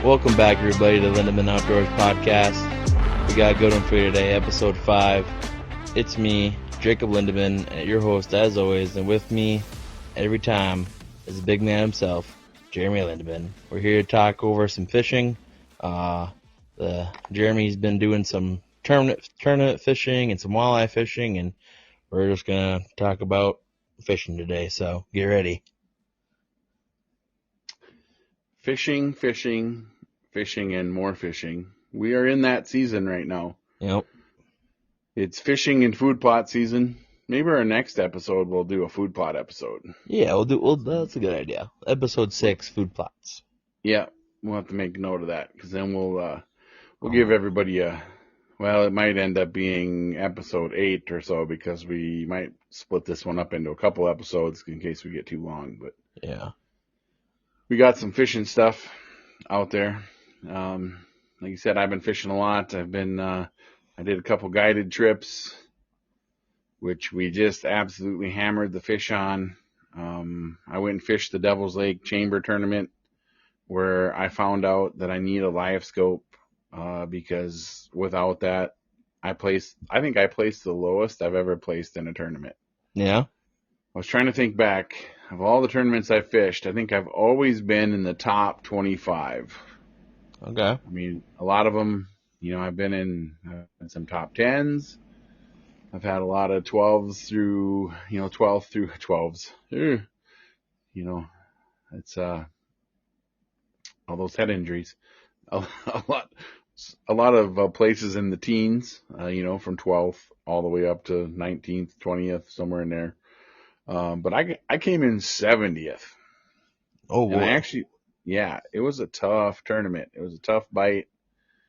Welcome back, everybody, to Lindemann Outdoors Podcast. We got a good one for you today, episode 5. It's me, Jacob Lindemann, your host as always, and with me every time is the big man himself, Jeremy Lindemann. We're here to talk over some fishing. Jeremy's been doing some tournament fishing and some walleye fishing, and we're just going to talk about fishing today, so get ready. Fishing, and more fishing. We are in that season right now. Yep. It's fishing and food plot season. Maybe our next episode we'll do a food plot episode. Yeah, that's a good idea. Episode 6, food plots. Yeah, we'll have to make note of that because then we'll give everybody it might end up being episode 8 or so because we might split this one up into a couple episodes in case we get too long. But yeah. We got some fishing stuff out there. Like you said, I've been fishing a lot. I did a couple guided trips, which we just absolutely hammered the fish on. I went and fished the Devil's Lake Chamber Tournament where I found out that I need a live scope, because without that, I think I placed the lowest I've ever placed in a tournament. Yeah. I was trying to think back of all the tournaments I fished. I think I've always been in the top 25. Okay. I mean, a lot of them, I've been in some top 10s. I've had a lot of 12s through, 12 through 12s. It's all those head injuries. A lot of places in the teens, from 12th all the way up to 19th, 20th, somewhere in there. But I came in 70th. Oh, boy. And it was a tough tournament. It was a tough bite.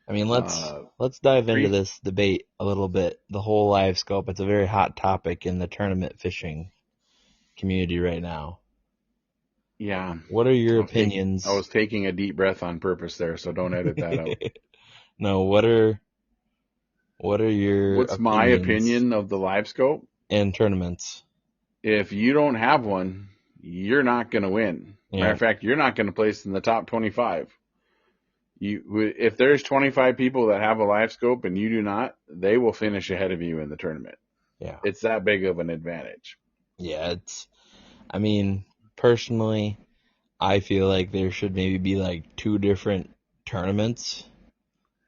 I mean, let's dive into this debate a little bit. The whole live scope. It's a very hot topic in the tournament fishing community right now. Yeah. What are your opinions? I was taking a deep breath on purpose there, so don't edit that out. No, what are your What's my opinion of the live scope? And tournaments. If you don't have one, you're not going to win. Yeah. Matter of fact, you're not going to place in the top 25. If there's 25 people that have a live scope and you do not, they will finish ahead of you in the tournament. Yeah. It's that big of an advantage. Yeah, personally, I feel like there should maybe be like 2 different tournaments,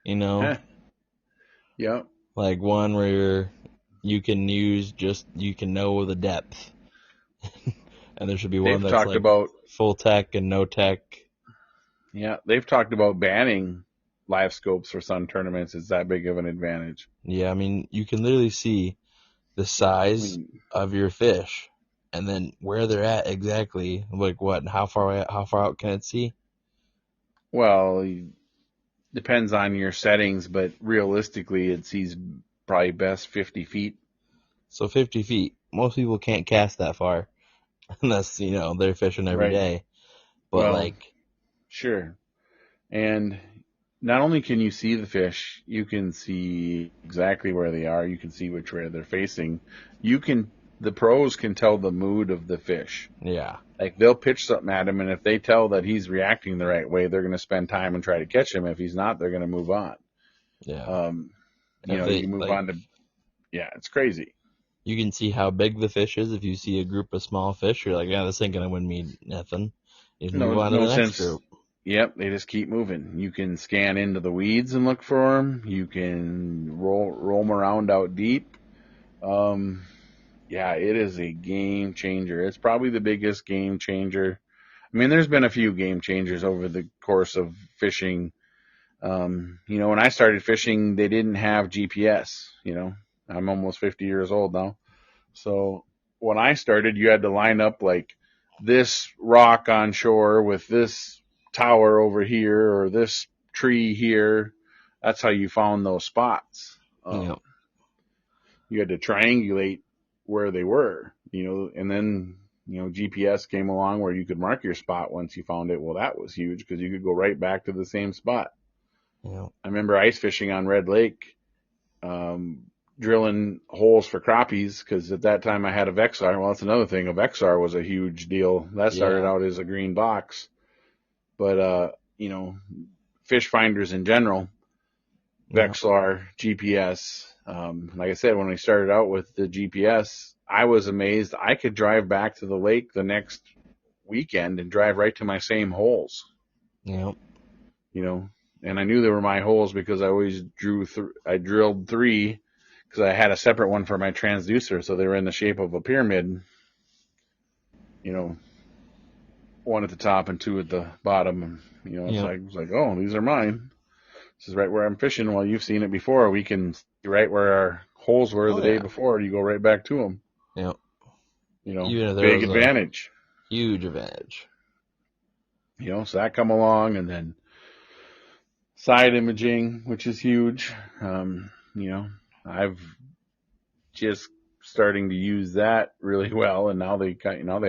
Yeah. Like one where you can know the depth. And there should be one that's like about full tech and no tech. Yeah, they've talked about banning live scopes for some tournaments. It's that big of an advantage. Yeah, I mean, you can literally see the size of your fish and then where they're at exactly. Like what, how far out can it see? Well, depends on your settings, but realistically it sees probably best 50 feet. So 50 feet. Most people can't cast that far unless, they're fishing every day. But sure. And not only can you see the fish, you can see exactly where they are. You can see which way they're facing. The pros can tell the mood of the fish. Yeah. Like they'll pitch something at him, and if they tell that he's reacting the right way, they're going to spend time and try to catch him. If he's not, they're going to move on. Yeah. You can move on to, it's crazy. You can see how big the fish is. If you see a group of small fish, you're like, this ain't going to win me nothing. You move on to the next group. Yep, they just keep moving. You can scan into the weeds and look for them. You can roll them around out deep. It is a game changer. It's probably the biggest game changer. I mean, there's been a few game changers over the course of fishing. When I started fishing, they didn't have GPS. I'm almost 50 years old now. So when I started, you had to line up like this rock on shore with this tower over here or this tree here. That's how you found those spots. You had to triangulate where they were, and then, GPS came along where you could mark your spot once you found it. Well, that was huge because you could go right back to the same spot. Yeah. I remember ice fishing on Red Lake, drilling holes for crappies because at that time I had a Vexar. Well, that's another thing. A Vexar was a huge deal. That started out as a green box. But, fish finders in general, Yeah. Vexlar, GPS. Like I said, when we started out with the GPS, I was amazed. I could drive back to the lake the next weekend and drive right to my same holes, Yeah. you know. And I knew they were my holes because I always I drilled 3 because I had a separate one for my transducer, so they were in the shape of a pyramid, you know, 1 at the top and 2 at the bottom. And, you know, Yeah. I was like, oh, these are mine. This is right where I'm fishing. Well, you've seen it before. We can see right where our holes were Oh the day yeah. before. You go right back to them. Yeah. You know, Even if there big was a advantage. huge advantage. You know, so that come along, and then side imaging, which is huge. You know, I've just starting to use that really well, and now they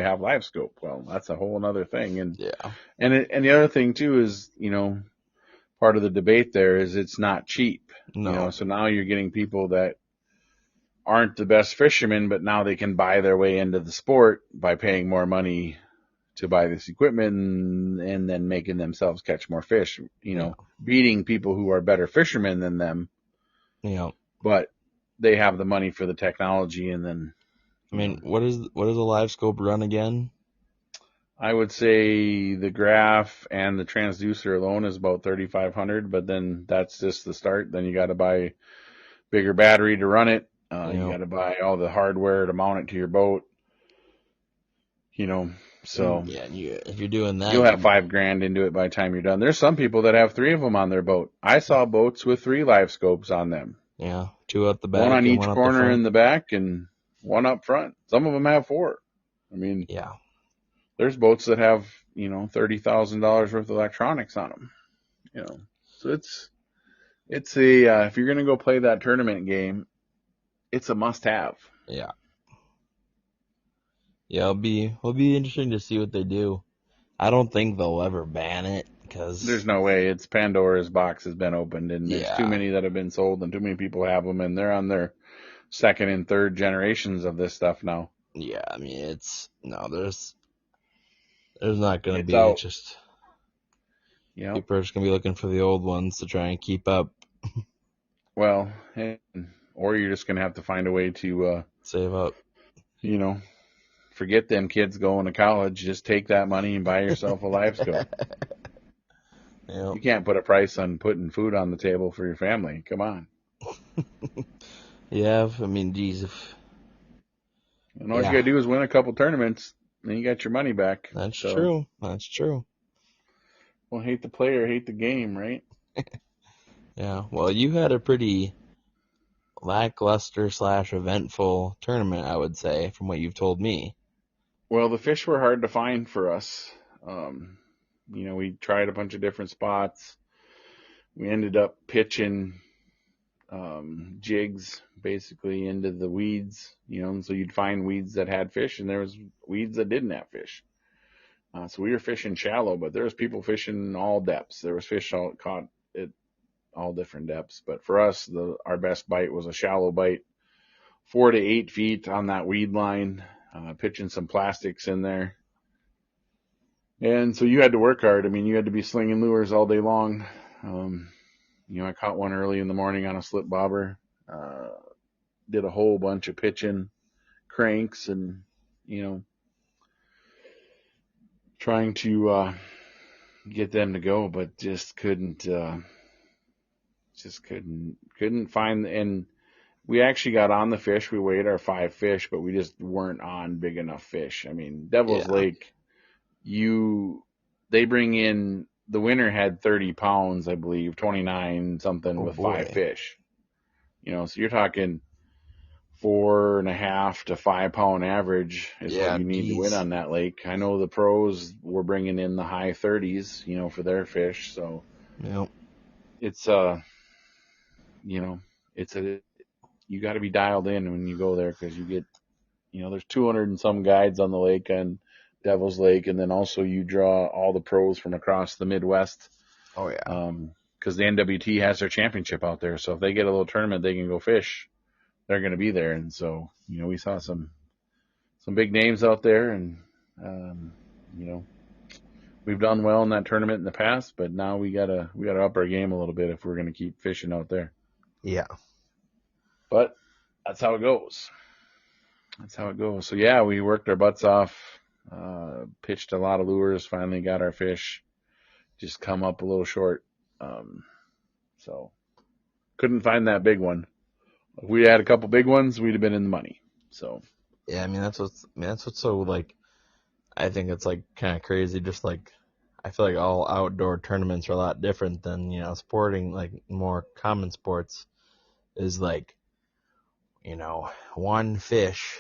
have live scope. Well, that's a whole another thing. And Yeah. and the other thing too is, you know, part of the debate there is it's not cheap. You know, No. so now you're getting people that aren't the best fishermen, but now they can buy their way into the sport by paying more money to buy this equipment and then making themselves catch more fish, you Yeah. know, beating people who are better fishermen than them, Yeah. but they have the money for the technology. And then, I you mean, know, what is a live scope run again? I would say the graph and the transducer alone is about 3,500, but then that's just the start. Then you got to buy bigger battery to run it. You You know, got to buy all the hardware to mount it to your boat, you know, so yeah. If you're doing that, you'll have 5 grand into it by the time you're done. There's some people that have 3 of them on their boat. I saw boats with 3 live scopes on them, yeah, 2 out the 1 back on and each 1 out the corner in front. the back and 1 up front. Some of them have 4. I mean, Yeah. there's boats that have, you know, $30,000 worth of electronics on them, you know. So it's a if you're going to go play that tournament game, it's a must have. Yeah. Yeah, it'll be interesting to see what they do. I don't think they'll ever ban it because There's no way. It's Pandora's box has been opened, and there's too yeah, many that have been sold, and too many people have them, and they're on their second and third generations of this stuff now. yeah. I mean, it's no, there's not gonna It's be. out. It's just You know. people are just gonna be looking for the old ones to try and keep up, Well, or you're just gonna have to find a way to, save up. you know, forget them kids going to college. Just take that money and buy yourself a live scope. Yep. You can't put a price on putting food on the table for your family. Come on. Yeah, I mean, geez, And all you yeah, gotta do is win a couple tournaments, then you got your money back. that's So, true. That's true. well, hate the player, hate the game, right? Yeah. Well, you had a pretty lackluster slash eventful tournament, I would say, from what you've told me. Well, the fish were hard to find for us. Um, you know, we tried a bunch of different spots. We ended up pitching jigs basically into the weeds, you know, and so you'd find weeds that had fish and there was weeds that didn't have fish. So we were fishing shallow, but there was people fishing all depths. There was fish caught at all different depths. But for us, our best bite was a shallow bite, 4 to 8 feet on that weed line, pitching some plastics in there. And so you had to work hard. I mean, you had to be slinging lures all day long. You know, I caught one early in the morning on a slip bobber. Did a whole bunch of pitching cranks and, you know, trying to get them to go, but couldn't find. And we actually got on the fish. We weighed our 5 fish, but we just weren't on big enough fish. I mean, Devil's Yeah. Lake, they bring in, the winner had 30 pounds, I believe, 29 something Oh with 5 fish. boy. You know, so you're talking 4.5 to 5 pound average is what Yeah, you need to win geez. on that lake. I know the pros were bringing in the high 30s, you know, for their fish. So Yep. it's you know, you got to be dialed in when you go there because you get, you know, there's 200 and some guides on the lake on Devil's Lake, and then also you draw all the pros from across the Midwest. Oh yeah. Because the NWT has their championship out there, so if they get a little tournament, they can go fish. They're going to be there, and so, you know, we saw some big names out there, and you know, we've done well in that tournament in the past, but now we gotta up our game a little bit if we're gonna keep fishing out there. Yeah. But that's how it goes. That's how it goes. So yeah, we worked our butts off, pitched a lot of lures, finally got our fish, just come up a little short. So couldn't find that big one. If we had a couple big ones, we'd have been in the money. So Yeah, I mean that's what's so like I think it's like kind of crazy. Just like I feel like all outdoor tournaments are a lot different than sporting like more common sports. Is like one fish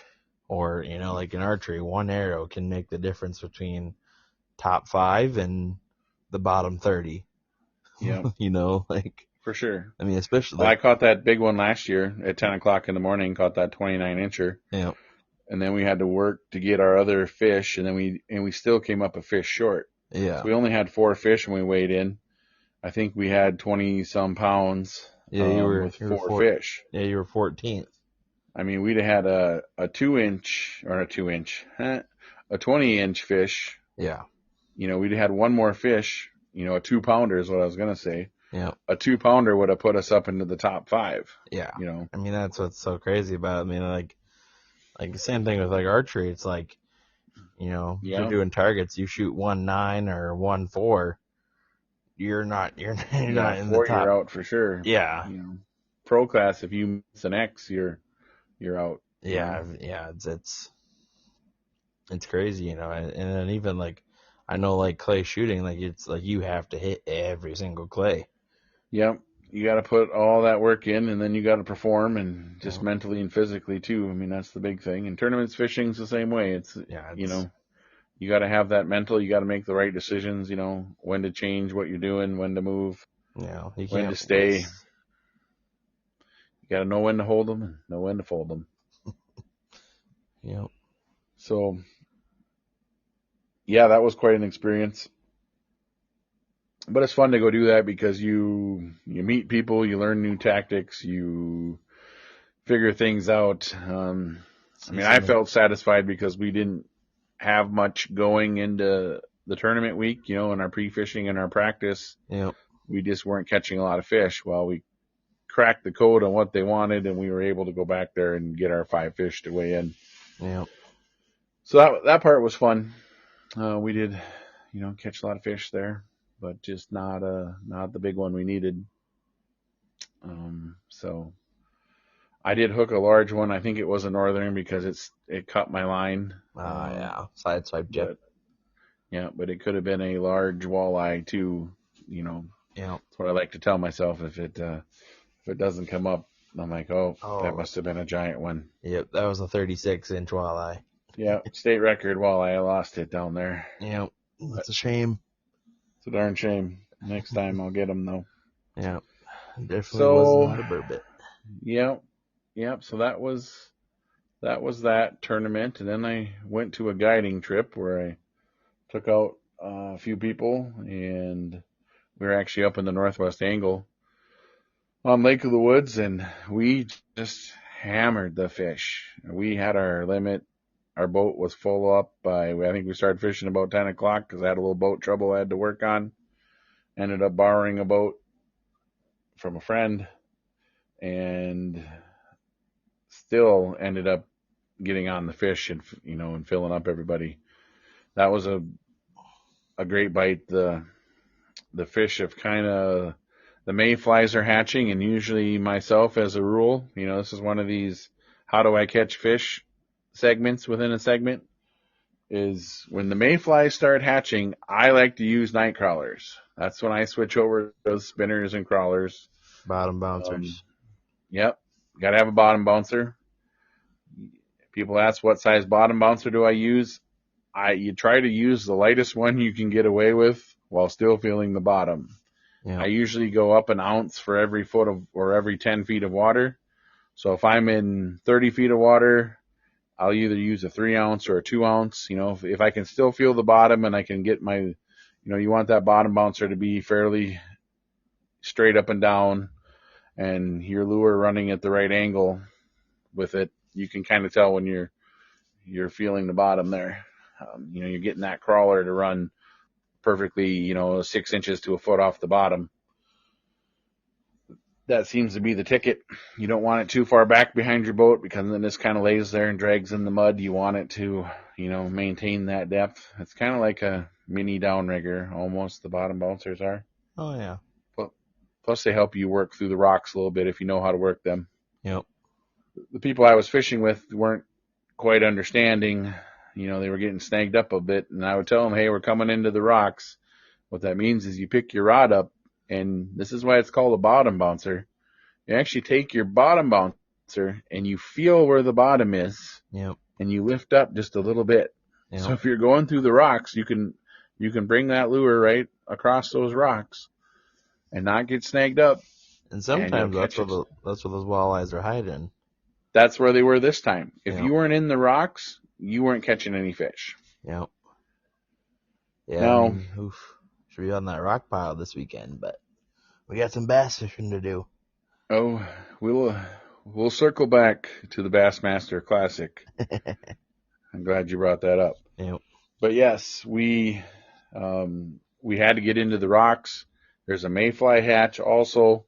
or like in archery, one arrow can make the difference between top 5 and the bottom 30. yeah, Like for sure. I mean, especially Well, I like caught that big one last year at 10 o'clock in the morning. Caught that 29-incher, yeah, and then we had to work to get our other fish, and then we still came up a fish short. So yeah, we only had 4 fish when we weighed in. I think we had 20 some pounds yeah. You were with 4 fish. you were 14th. I mean, we'd have had a 2-inch or a 2-inch, a 20-inch fish. Yeah, We'd have had one more fish. A 2-pounder is what I was gonna say. yeah, A 2-pounder would have put us up into the top 5. yeah. I mean, that's what's so crazy about it. I mean, like the same thing with like archery. It's like if you're Yeah, doing targets, you shoot 1.9 or 1.4. You're not you're yeah, not in the 4 you're top. out for sure. Yeah, Pro class, if you miss an X, you're out. yeah, yeah. It's crazy, and then even like I know like clay shooting, like it's like you have to hit every single clay. Yep. You got to put all that work in, and then you got to perform, and just Yeah, mentally and physically too. I mean, that's the big thing. And tournaments fishing's the same way. It's yeah, you it's know you got to have that mental. You got to make the right decisions. When to change what you're doing, when to move, you when to can't stay. You miss. got to know when to hold them and know when to fold them. Yep. So yeah, that was quite an experience. But it's fun to go do that because you meet people, you learn new tactics, you figure things out. I See mean, I some of felt satisfied because we didn't have much going into the tournament week, in our pre-fishing and our practice. Yep. We just weren't catching a lot of fish. Well, we cracked the code on what they wanted, and we were able to go back there and get our 5 fish to weigh in. Yep. So that part was fun. We did, catch a lot of fish there, but just not the big one we needed. So I did hook a large one. I think it was a northern because it cut my line. Yeah. Sideswiped you. But yeah, but it could have been a large walleye too. Yep. That's what I like to tell myself. If it doesn't come up, I'm like, oh, that Oh. must have been a giant one. Yep. That was a 36-inch walleye. Yeah, state record walleye. I lost it down there. Yep. That's a shame. It's a darn shame. Next time I'll get them though. Yep. Definitely was So not a burbot. yep. So that was that tournament, and then I went to a guiding trip where I took out a few people, and we were actually up in the northwest angle on Lake of the Woods, and we just hammered the fish. We had our limit. Our boat was full up by, I think we started fishing about 10 o'clock because I had a little boat trouble I had to work on. Ended up borrowing a boat from a friend, and still ended up getting on the fish and filling up everybody. That was a great bite. The fish have kind of, the mayflies are hatching, and usually myself, as a rule, this is one of these how do I catch fish segments within a segment, is when the mayflies start hatching, I like to use night crawlers. That's when I switch over to those spinners and crawlers. Bottom bouncers. Yep. Got to have a bottom bouncer. People ask what size bottom bouncer do I use? You try to use the lightest one you can get away with while still feeling the bottom. Yep. I usually go up an ounce for every foot of, or every 10 feet of water. So if I'm in 30 feet of water, I'll either use a 3 ounce or a 2 ounce. If I can still feel the bottom and I can get my, you want that bottom bouncer to be fairly straight up and down, and your lure running at the right angle with it. You can kind of tell when you're feeling the bottom there. You're getting that crawler to run perfectly, 6 inches to a foot off the bottom. That seems to be the ticket. You don't want it too far back behind your boat because then this kind of lays there and drags in the mud. You want it to, maintain that depth. It's kind of like a mini downrigger, almost, the bottom bouncers are. Oh, yeah. Plus, they help you work through the rocks a little bit if you know how to work them. Yep. The people I was fishing with weren't quite understanding. They were getting snagged up a bit, and I would tell them, hey, we're coming into the rocks. What that means is you pick your rod up, and this is why it's called a bottom bouncer. You actually take your bottom bouncer, and you feel where the bottom is, Yep. and you lift up just a little bit. Yep. So if you're going through the rocks, you can bring that lure right across those rocks and not get snagged up. And sometimes that's where those walleyes are hiding. That's where they were this time. If Yep. you weren't in the rocks, you weren't catching any fish. Yep. Yeah, Now, should be on that rock pile this weekend, but we got some bass fishing to do. Oh, we'll circle back to the Bassmaster Classic. I'm glad you brought that up. Yep. But yes, we had to get into the rocks. There's a mayfly hatch also.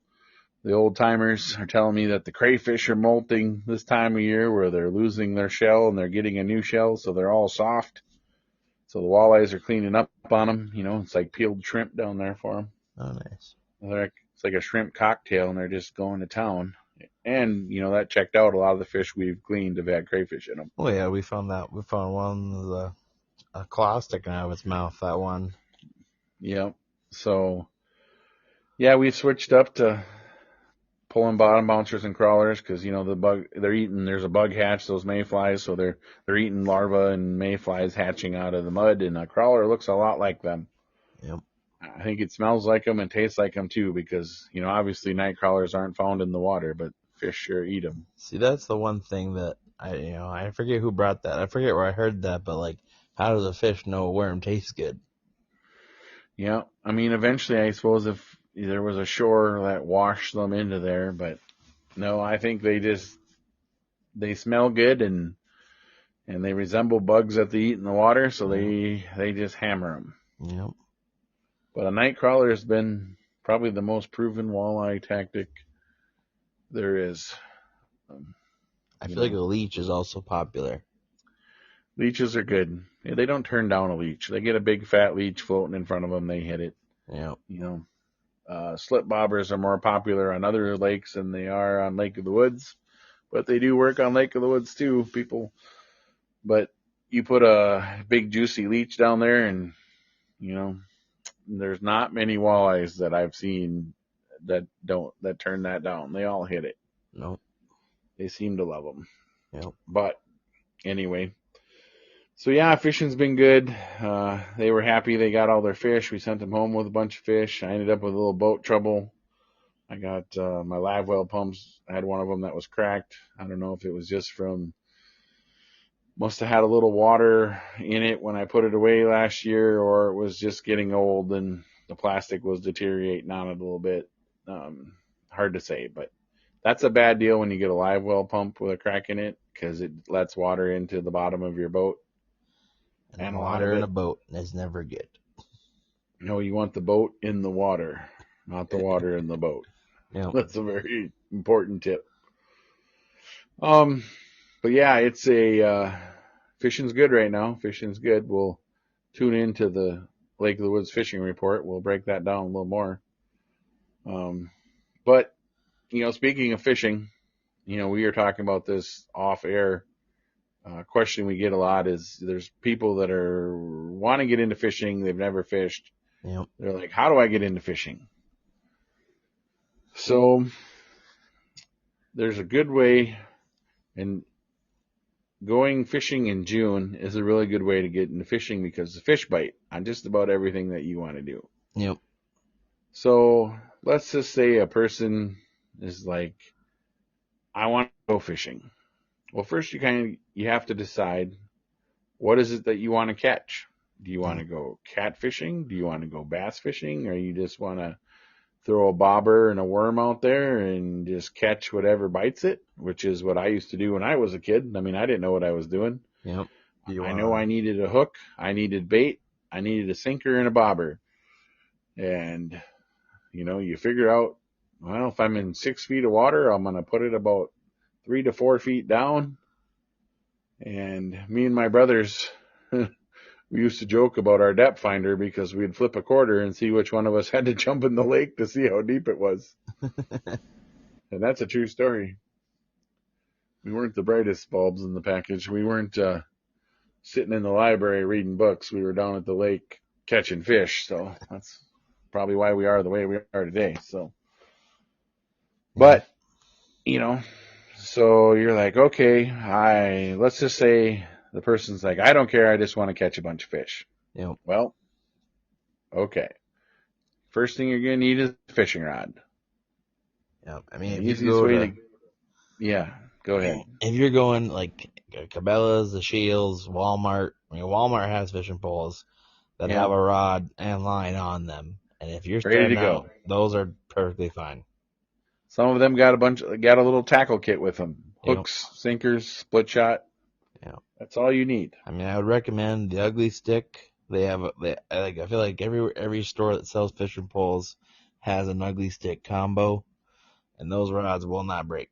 The old timers are telling me that the crayfish are molting this time of year where they're losing their shell and they're getting a new shell, so they're all soft. So the walleyes are cleaning up on them. It's like peeled shrimp down there for them. Oh, nice. It's like a shrimp cocktail, and they're just going to town. And, that checked out. A lot of the fish we've cleaned have had crayfish in them. Oh, yeah, we found that. We found one with a claw sticking out of its mouth, that one. Yep. So, yeah, we switched up to pulling bottom bouncers and crawlers because, there's a bug hatch, those mayflies, so they're eating larvae and mayflies hatching out of the mud, and a crawler looks a lot like them. Yep. I think it smells like them and tastes like them too because, obviously night crawlers aren't found in the water, but fish sure eat them. See, that's the one thing that I forget who brought that. I forget where I heard that, but how does a fish know a worm tastes good? Yeah. I mean, eventually, I suppose if there was a shore that washed them into there, but no, I think they smell good and they resemble bugs that they eat in the water, so they just hammer them. Yep. But a night crawler has been probably the most proven walleye tactic there is. I feel like a leech is also popular. Leeches are good. Yeah, they don't turn down a leech. They get a big fat leech floating in front of them, they hit it. Yeah. Slip bobbers are more popular on other lakes than they are on Lake of the Woods, but they do work on Lake of the Woods too, people. But you put a big juicy leech down there and, there's not many walleyes that I've seen that turn that down. They all hit it. Nope. They seem to love them. Yep. But anyway, so yeah, fishing's been good. They were happy they got all their fish. We sent them home with a bunch of fish. I ended up with a little boat trouble. I got my live well pumps. I had one of them that was cracked. I don't know if it was just must have had a little water in it when I put it away last year, or it was just getting old and the plastic was deteriorating on it a little bit. Hard to say, but that's a bad deal when you get a live well pump with a crack in it because it lets water into the bottom of your boat. And water in a boat is never good. No, you want the boat in the water, not the water in the boat. Yep. That's a very important tip. But yeah, it's fishing's good right now. Fishing's good. We'll tune into the Lake of the Woods fishing report. We'll break that down a little more. But, speaking of fishing, we are talking about this off air. Question we get a lot is there's people that want to get into fishing. They've never fished. Yep. They're like, how do I get into fishing? So there's a good way, and going fishing in June is a really good way to get into fishing because the fish bite on just about everything that you want to do. Yep. So let's just say a person is like, I want to go fishing. Well, first you have to decide what is it that you want to catch. Do you want to go catfishing? Do you want to go bass fishing? Or you just want to throw a bobber and a worm out there and just catch whatever bites it, which is what I used to do when I was a kid. I mean, I didn't know what I was doing. Yep. I know I needed a hook. I needed bait. I needed a sinker and a bobber. And, you figure out, well, if I'm in 6 feet of water, I'm going to put it about 3 to 4 feet down. And me and my brothers, we used to joke about our depth finder because we'd flip a quarter and see which one of us had to jump in the lake to see how deep it was. And that's a true story. We weren't the brightest bulbs in the package. We weren't sitting in the library reading books. We were down at the lake catching fish. So that's probably why we are the way we are today. So, but, so you're like, okay, let's just say the person's like, I don't care. I just want to catch a bunch of fish. Yep. Well, okay. First thing you're going to need is a fishing rod. Yep. I mean, The easiest way to, yeah, go ahead. If you're going like Cabela's, the Shields, Walmart, Walmart has fishing poles that have a rod and line on them. And if you're ready to starting out, go, those are perfectly fine. Some of them got a little tackle kit with them. Hooks, sinkers, split shot. Yeah. That's all you need. I mean, I would recommend the Ugly Stick. I feel like every store that sells fishing poles has an Ugly Stick combo, and those rods will not break.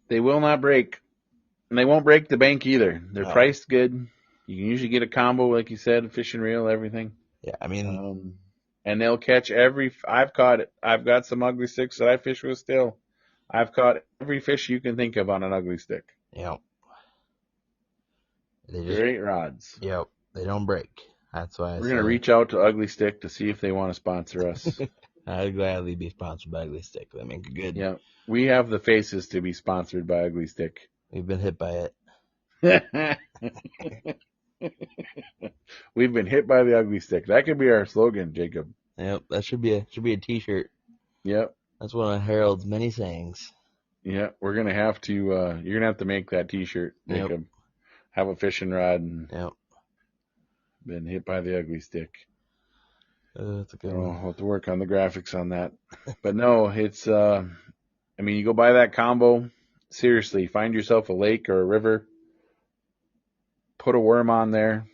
They will not break, and they won't break the bank either. They're priced good. You can usually get a combo, like you said, fishing reel, everything. Yeah, I mean, and they'll catch I've got some Ugly Sticks that I fish with still. I've caught every fish you can think of on an Ugly Stick. Yep. Great rods. Yep. They don't break. That's why we're going to reach out to Ugly Stick to see if they want to sponsor us. I'd gladly be sponsored by Ugly Stick. They make it good. Yeah. We have the faces to be sponsored by Ugly Stick. We've been hit by it. We've been hit by the Ugly Stick. That could be our slogan, Jacob. Yep, that should be a t-shirt. Yep. That's one of Harold's many sayings. Yeah, we're going to have to you're going to have to make that t-shirt, Jacob. Yep. Have a fishing rod and been hit by the Ugly Stick. That's a good one. We'll have to work on the graphics on that. But no, it's you go buy that combo, seriously, find yourself a lake or a river, put a worm on there,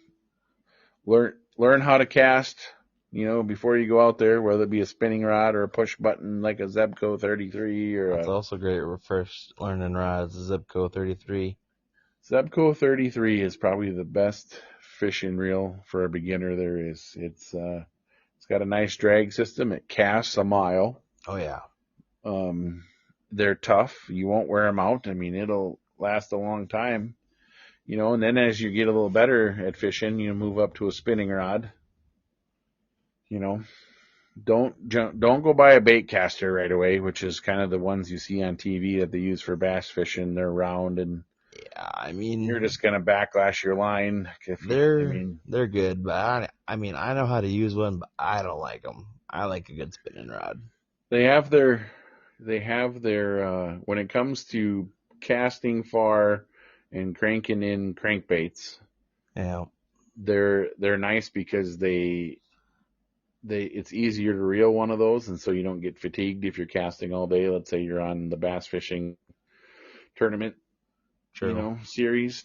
learn how to cast, before you go out there, whether it be a spinning rod or a push button like a Zebco 33 or That's also great for first learning rods, Zebco 33. Zebco 33 is probably the best fishing reel for a beginner there is. It's got a nice drag system. It casts a mile. Oh yeah. They're tough. You won't wear them out. I mean, it'll last a long time. And then as you get a little better at fishing, you move up to a spinning rod. Don't go buy a bait caster right away, which is kind of the ones you see on TV that they use for bass fishing. They're round and you're just gonna backlash your line. They're good, but I know how to use one, but I don't like them. I like a good spinning rod. They have their when it comes to casting far and cranking in crankbaits. Yeah. They're nice because it's easier to reel one of those, and so you don't get fatigued if you're casting all day. Let's say you're on the bass fishing tournament, series,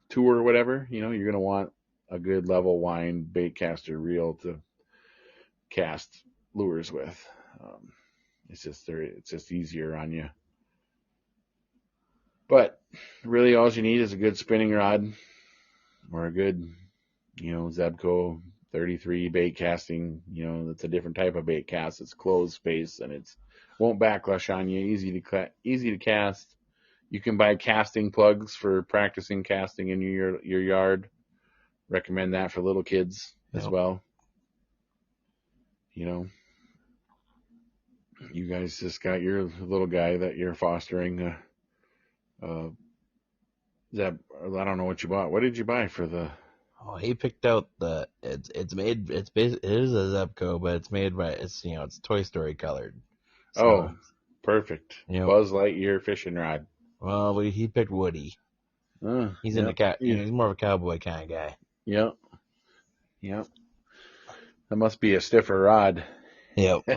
tour, or whatever. You're going to want a good level wind bait caster reel to cast lures with. It's just easier on you. But really, all you need is a good spinning rod or a good, Zebco 33 bait casting. That's a different type of bait cast. It's closed space and it won't backlash on you. Easy to cast. You can buy casting plugs for practicing casting in your yard. Recommend that for little kids as well. You guys just got your little guy that you're fostering. I don't know what you bought. What did you buy for the? Oh, he picked out it is a Zebco, but it's made by it's Toy Story colored. So, perfect. Buzz Lightyear fishing rod. Well, he picked Woody. He's he's more of a cowboy kind of guy. Yep. That must be a stiffer rod. Yep. Than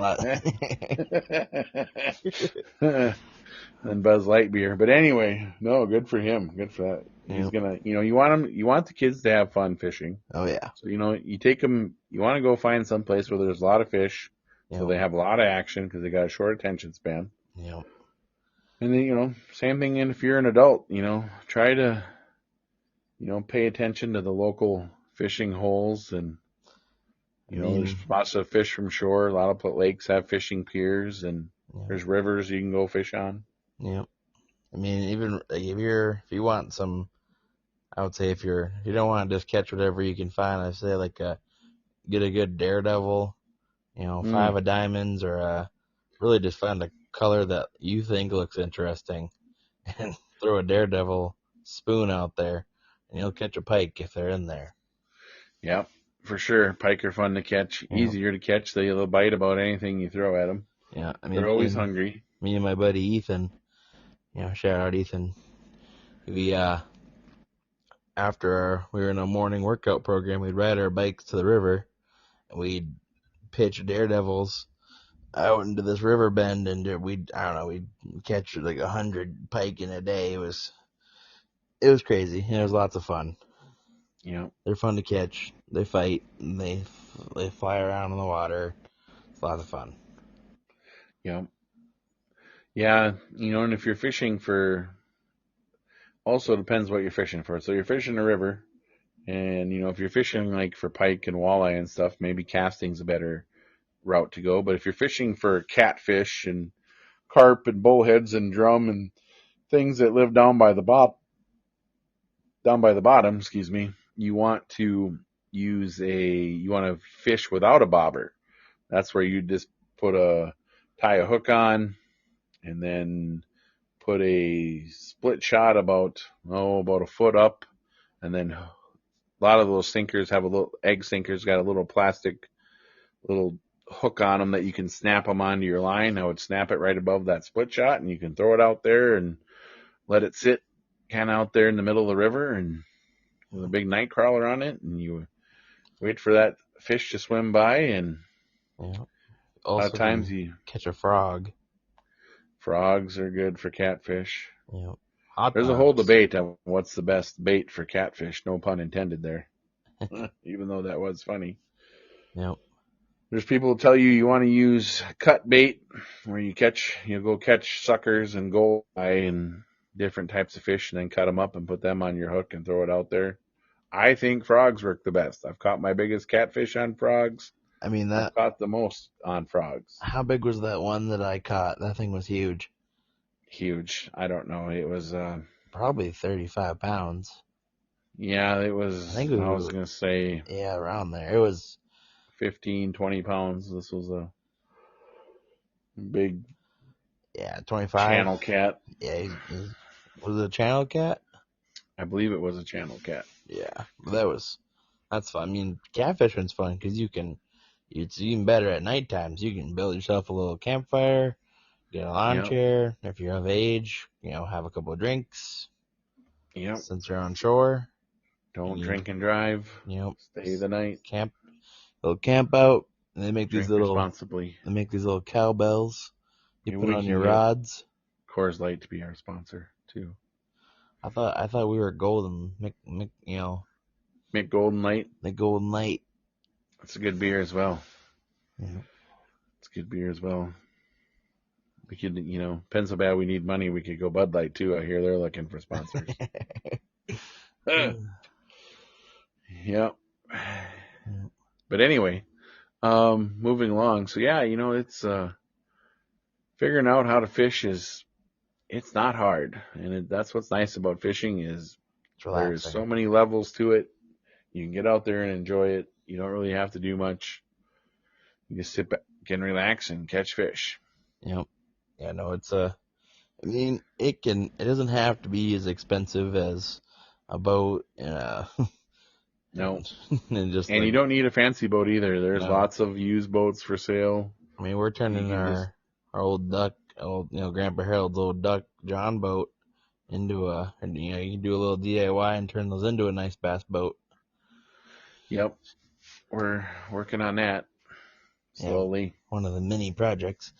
Buzz Lightyear. But anyway, no, good for him. Good for that. He's gonna, you want the kids to have fun fishing. Oh yeah. So, you take them, you want to go find some place where there's a lot of fish, so they have a lot of action because they got a short attention span. Yep. And then, same thing if you're an adult, try to, pay attention to the local fishing holes and, there's lots of fish from shore. A lot of lakes have fishing piers and there's rivers you can go fish on. Yep. I mean, even like, if you want some, I would say if you don't want to just catch whatever you can find, I'd say like get a good daredevil, 5 of diamonds, or really just find a color that you think looks interesting and throw a daredevil spoon out there and you'll catch a pike if they're in there. Yep, for sure. Pike are fun to catch, easier to catch. They'll bite about anything you throw at them. Yeah, I mean, they're always hungry. Me and my buddy Ethan, shout out Ethan. We after we were in a morning workout program, we'd ride our bikes to the river and we'd pitch daredevils out into this river bend, and we'd catch like 100 pike in a day. It was crazy. It was lots of fun. Yeah, they're fun to catch. They fight and they fly around in the water. It's a lot of fun. Yeah, and if you're fishing also depends what you're fishing for. So you're fishing a river, and if you're fishing like for pike and walleye and stuff, maybe casting's a better route to go. But if you're fishing for catfish and carp and bullheads and drum and things that live down by the bottom, you want to fish without a bobber. That's where you just tie a hook on and then put a split shot about a foot up, and then a lot of those sinkers have egg sinkers got a little plastic little hook on them that you can snap them onto your line. I would snap it right above that split shot, and you can throw it out there and let it sit kind of out there in the middle of the river, and with a big night crawler on it, and you wait for that fish to swim by, and also a lot of times you catch a frog. Frogs are good for catfish. Yep. There's a whole debate on what's the best bait for catfish. No pun intended there. Even though that was funny. Yep. There's people who tell you want to use cut bait, where you go catch suckers and goldeye and different types of fish, and then cut them up and put them on your hook and throw it out there. I think frogs work the best. I've caught my biggest catfish on frogs. I mean, I've caught the most on frogs. How big was that one that I caught? That thing was huge. Huge. I don't know. It was probably 35 pounds. Yeah, it was. I was going to say. Yeah, around there. It was 15, 20 pounds. This was a big. Yeah, 25. Channel cat. Yeah, was it a channel cat? I believe it was a channel cat. Yeah, that's fun. I mean, catfishing's fun because it's even better at night times. You can build yourself a little campfire, get a lawn chair. If you're of age, have a couple of drinks. Yep. Since you're on shore. Don't drink and drive. Yep. Stay the night. Little camp out. And they make drink these little responsibly. They make these little cowbells. You put on your rods. Coors Light to be our sponsor too. I thought we were golden. Mick Golden Light. The Golden Light. It's a good beer as well. Yeah. It's a good beer as well. We could, depends how bad we need money. We could go Bud Light too. I hear they're looking for sponsors. Yeah. But anyway, moving along. So yeah, it's figuring out how to fish it's not hard, and that's what's nice about fishing is there's so many levels to it. You can get out there and enjoy it. You don't really have to do much. You just sit back and relax and catch fish. Yep. Yeah, no, it doesn't have to be as expensive as a boat. No. and you don't need a fancy boat either. There's lots of used boats for sale. I mean, we're turning our old duck, Grandpa Harold's old duck John boat into you can do a little DIY and turn those into a nice bass boat. Yep. We're working on that slowly. Yeah, one of the mini projects.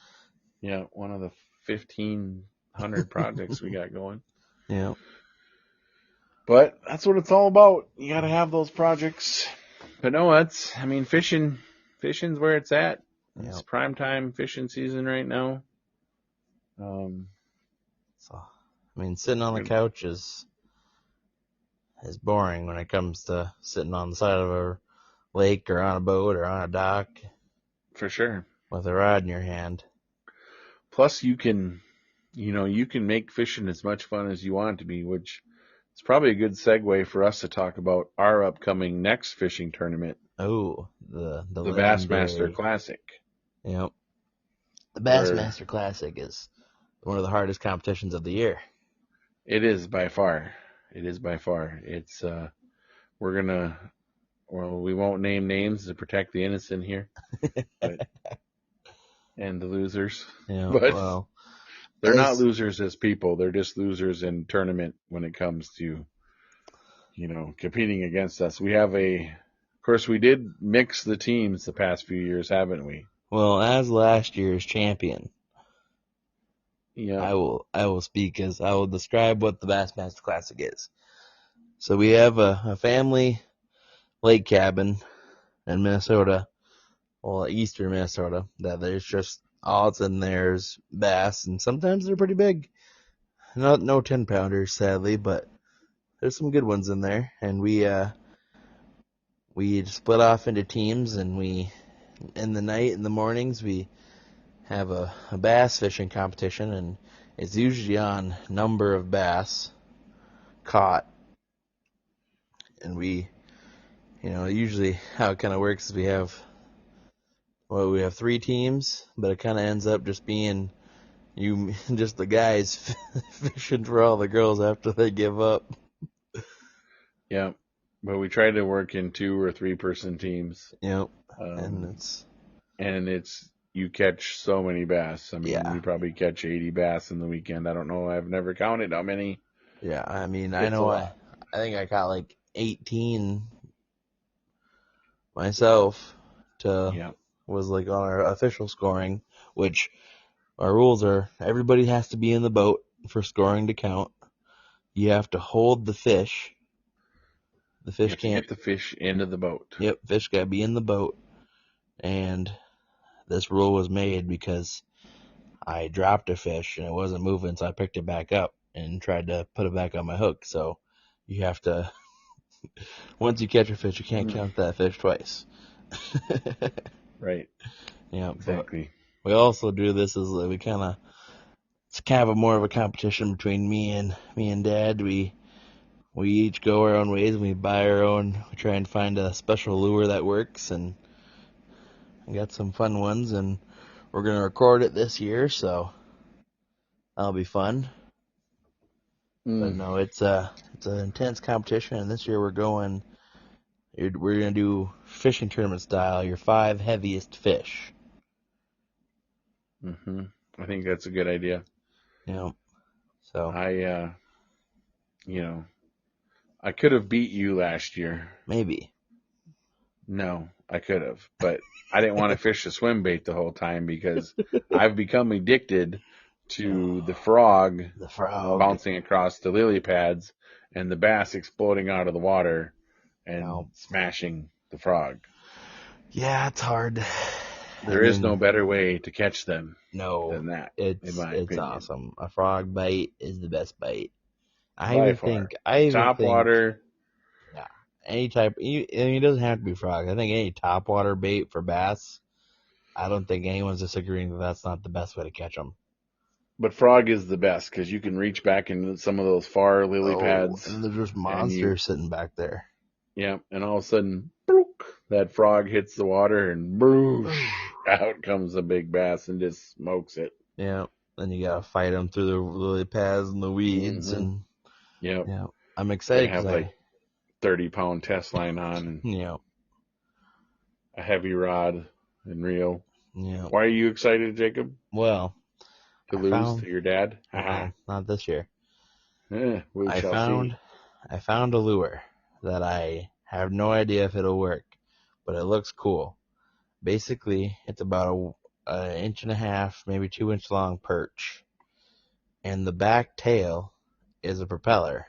Yeah, one of the 1,500 projects we got going. Yeah. But that's what it's all about. You got to have those projects. But no, fishing's where it's at. It's Yep. prime time fishing season right now. So, sitting on the couch is boring when it comes to sitting on the side of a lake or on a boat or on a dock For sure. with a rod in your hand. Plus, you can make fishing as much fun as you want it to be, which is probably a good segue for us to talk about our upcoming next fishing tournament. Oh, the Bassmaster Classic. Yep. The Bassmaster Classic is one of the hardest competitions of the year. It is by far. It's we won't name names to protect the innocent here, but and the losers. Yeah, but well, they're not losers as people. They're just losers in tournament when it comes to competing against us. Of course, we did mix the teams the past few years, haven't we? Well, as last year's champion, Yeah. I will speak as I will describe what the Bassmaster Classic is. So we have a family lake cabin in Minnesota, well, eastern Minnesota, that there's just all it's in there is bass, and sometimes they're pretty big. No 10-pounders, sadly, but there's some good ones in there, and we split off into teams, and in the mornings, we have a bass fishing competition, and it's usually on number of bass caught. And usually how it kind of works is we have 3 teams, but it kind of ends up just being just the guys fishing for all the girls after they give up. Yeah. But we try to work in 2 or 3 person teams. Yep. And it's you catch so many bass. Yeah. We probably catch 80 bass in the weekend. I don't know. I've never counted how many. Yeah, I know I think I caught like 18 myself was like on our official scoring, which our rules are everybody has to be in the boat for scoring to count. You have to hold the fish. The fish can't get the fish into the boat. Yep, fish got to be in the boat. And this rule was made because I dropped a fish and it wasn't moving, so I picked it back up and tried to put it back on my hook. So you have to, once you catch a fish, you can't count that fish twice. Right. Yeah, exactly. We also do this as it's kind of more of a competition between me and Dad. We each go our own ways and we buy our own. We try and find a special lure that works, and I got some fun ones, and we're gonna record it this year, so that'll be fun. But no, it's an intense competition, and this year we're gonna do fishing tournament style. Your 5 heaviest fish. I think that's a good idea. Yeah. So I could have beat you last year. Maybe. No, I could have, but I didn't want to fish the swim bait the whole time because I've become addicted to the frog bouncing across the lily pads and the bass exploding out of the water and smashing the frog. Yeah, it's hard. There is no better way to catch them than that. It's awesome. A frog bite is the best bite. I By even far. think Top water. Yeah, any type. It doesn't have to be frog. I think any topwater bait for bass. I don't think anyone's disagreeing that that's not the best way to catch them. But frog is the best because you can reach back into some of those far lily pads. And there's just monsters sitting back there. Yeah, and all of a sudden, that frog hits the water and out comes a big bass and just smokes it. Yeah, then you gotta fight them through the lily pads and the weeds, and yeah, I'm excited because I have like 30-pound test line on, and a heavy rod and reel. Yeah. Why are you excited, Jacob? Well, to lose to your dad? Not this year. We shall see. I found a lure that I have no idea if it'll work, but it looks cool. Basically, it's about an inch and a half, maybe 2-inch long perch, and the back tail is a propeller.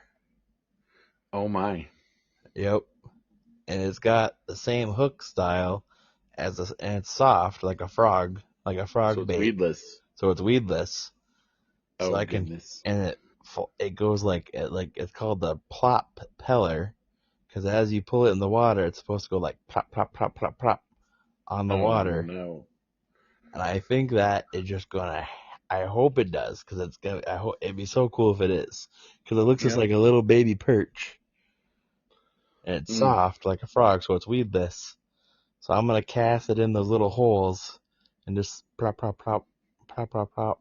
Oh my. Yep. And it's got the same hook style and it's soft like a frog So it's bait. weedless. So it's weedless. So Oh I can, goodness. and it goes like it's called the plop peller, because as you pull it in the water, it's supposed to go like plop plop plop plop plop on the Oh water. no. And I think that is just gonna. I hope it does, because it's gonna. I hope it'd be so cool if it is, because it looks just Yep. like a little baby perch, and it's Mm. soft like a frog, so it's weedless. So I'm gonna cast it in those little holes, and just prop prop prop prop prop prop,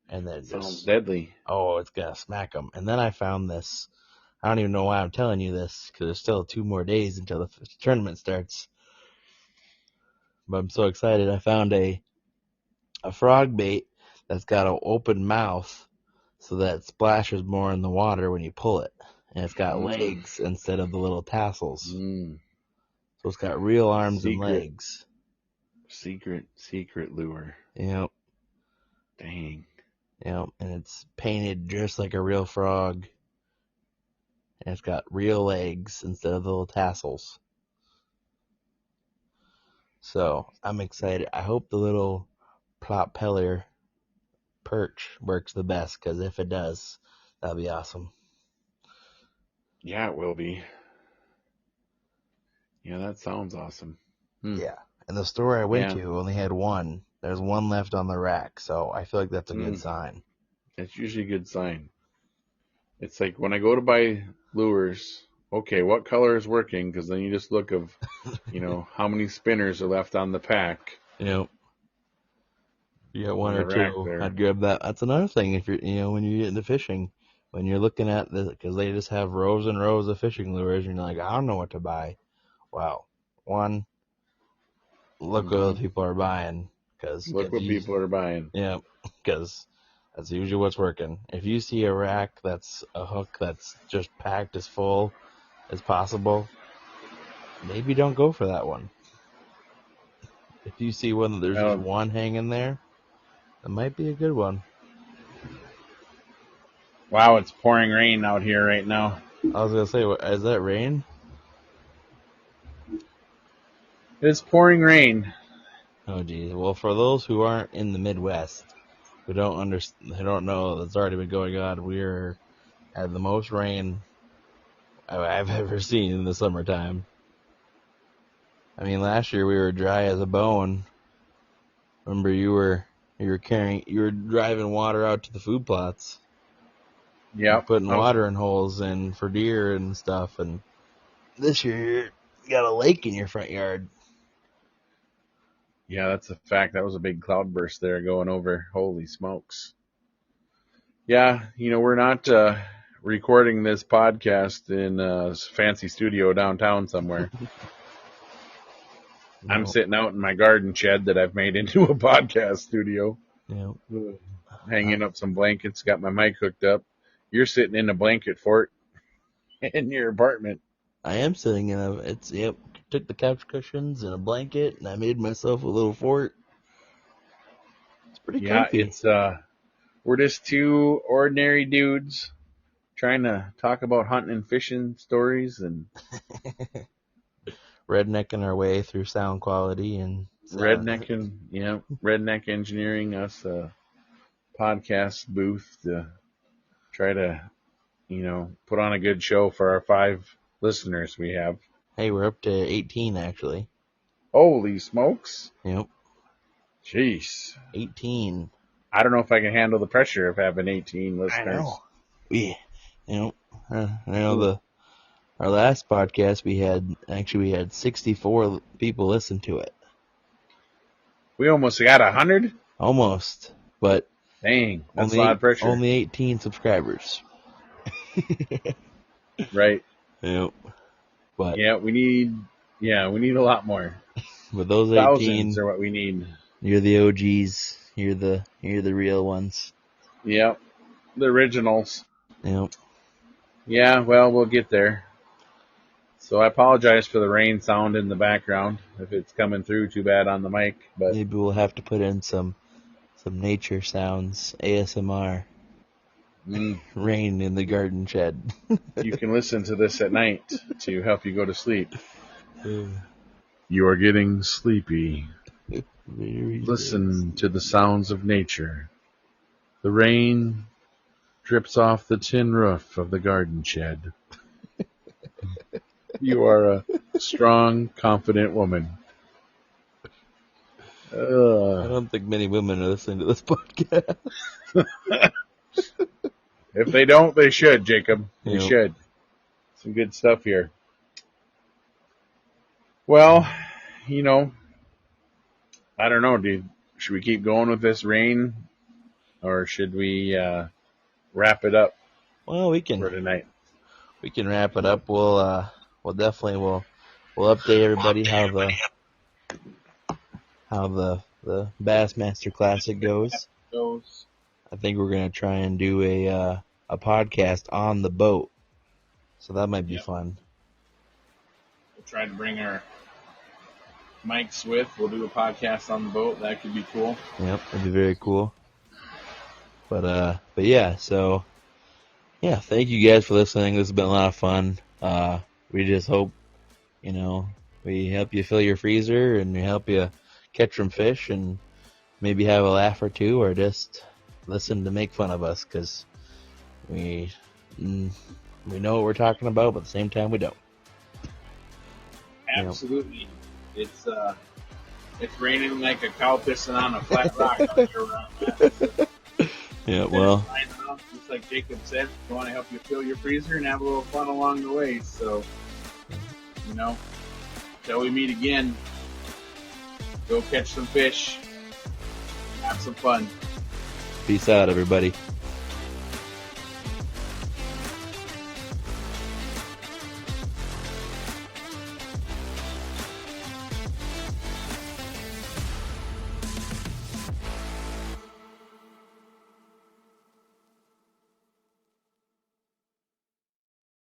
and then Sounds just deadly. it's gonna smack them. And then I found this. I don't even know why I'm telling you this, because there's still 2 more days until the tournament starts. But I'm so excited. I found a frog bait that's got an open mouth so that it splashes more in the water when you pull it. And it's got Mm. legs instead of the little tassels. Mm. So it's got real arms and Secret, legs. secret lure. Yep, Dang. yep. And it's painted just like a real frog. And it's got real legs instead of the little tassels. So I'm excited. I hope the little plop peller perch works the best, because if it does, that'll be awesome. Yeah, it will be. Yeah, that sounds awesome. Hmm. Yeah. And the store I went Yeah. to only had one. There's one left on the rack, so I feel like that's a good Mm. sign. That's usually a good sign. It's like when I go to buy lures, okay, what color is working? Because then you just look of, how many spinners are left on the pack Yep. You got on one the or rack two. there. I'd grab that. That's another thing if when you get into fishing, when you're looking at this, because they just have rows and rows of fishing lures, and you're like, I don't know what to buy. Wow. One, look what other Hmm. people are buying, because Look what people are buying. yeah, because that's usually what's working. If you see a rack that's a hook that's just packed as full as possible, maybe don't go for that one. If you see one that there's just Oh, one hanging there, that might be a good one. wow, it's pouring rain out here right now. I was gonna say, is that rain? It's pouring rain. Oh geez. Well, for those who aren't in the Midwest, who don't understand, who don't know that's already been going on, we're had the most rain I've ever seen in the summertime. I mean, last year we were dry as a bone. Remember, you were driving water out to the food plots and Yep. putting water in holes and for deer and stuff. And this year you got a lake in your front yard. Yeah, that's a fact. That was a big cloudburst there going over. Holy smokes. Yeah, we're not recording this podcast in a fancy studio downtown somewhere. I'm No, sitting out in my garden shed that I've made into a podcast studio, no. hanging up some blankets, got my mic hooked up. You're sitting in a blanket fort in your apartment. I am sitting in yep. Took the couch cushions and a blanket, and I made myself a little fort. It's pretty Yeah, comfy. we're just two ordinary dudes trying to talk about hunting and fishing stories and Rednecking our way through sound quality and sound. redneck engineering us a podcast booth to try to, put on a good show for our 5 listeners we have. Hey, we're up to 18 actually. Holy smokes. Yep, Jeez. 18. I don't know if I can handle the pressure of having 18 I know. listeners. We, I know Ooh. our last podcast we had 64 people listen to it. We almost got 100? Almost, but Dang, that's a lot of pressure. only 18 subscribers. Right. Yep. But Yeah, we need a lot more. with those Thousands 18, are what we need. you're the OGs. You're the real ones. Yep. The originals. Yep. Yeah, well, we'll get there. So I apologize for the rain sound in the background if it's coming through too bad on the mic, but Maybe we'll have to put in some nature sounds, ASMR. Rain in the garden shed. You can listen to this at night to help you go to sleep. You are getting sleepy. Listen to the sounds of nature. The rain drips off the tin roof of the garden shed. You are a strong, confident woman. I don't think many women are listening to this podcast. If they don't, they should, Jacob. They Yep. should. Some good stuff here. Well, you know, I don't know, dude. Should we keep going with this rain, or should we wrap it up Well, we for can tonight? wrap it up. We'll definitely we'll update everybody how the Bassmaster Classic goes. I think we're gonna try and do a podcast on the boat, so that might be fun. We'll try to bring our mics with. We'll do a podcast on the boat. That could be cool. Yep, that'd be very cool. But yeah, so yeah, thank you guys for listening. This has been a lot of fun. We just hope, we help you fill your freezer and we help you catch some fish and maybe have a laugh or two, or just listen to make fun of us, because we know what we're talking about, but at the same time we don't. Absolutely. It's raining like a cow pissing on a flat rock out here where I'm at. Yeah, well, just like Jacob said, we want to help you fill your freezer and have a little fun along the way. So, till we meet again, go catch some fish, have some fun. peace out, everybody.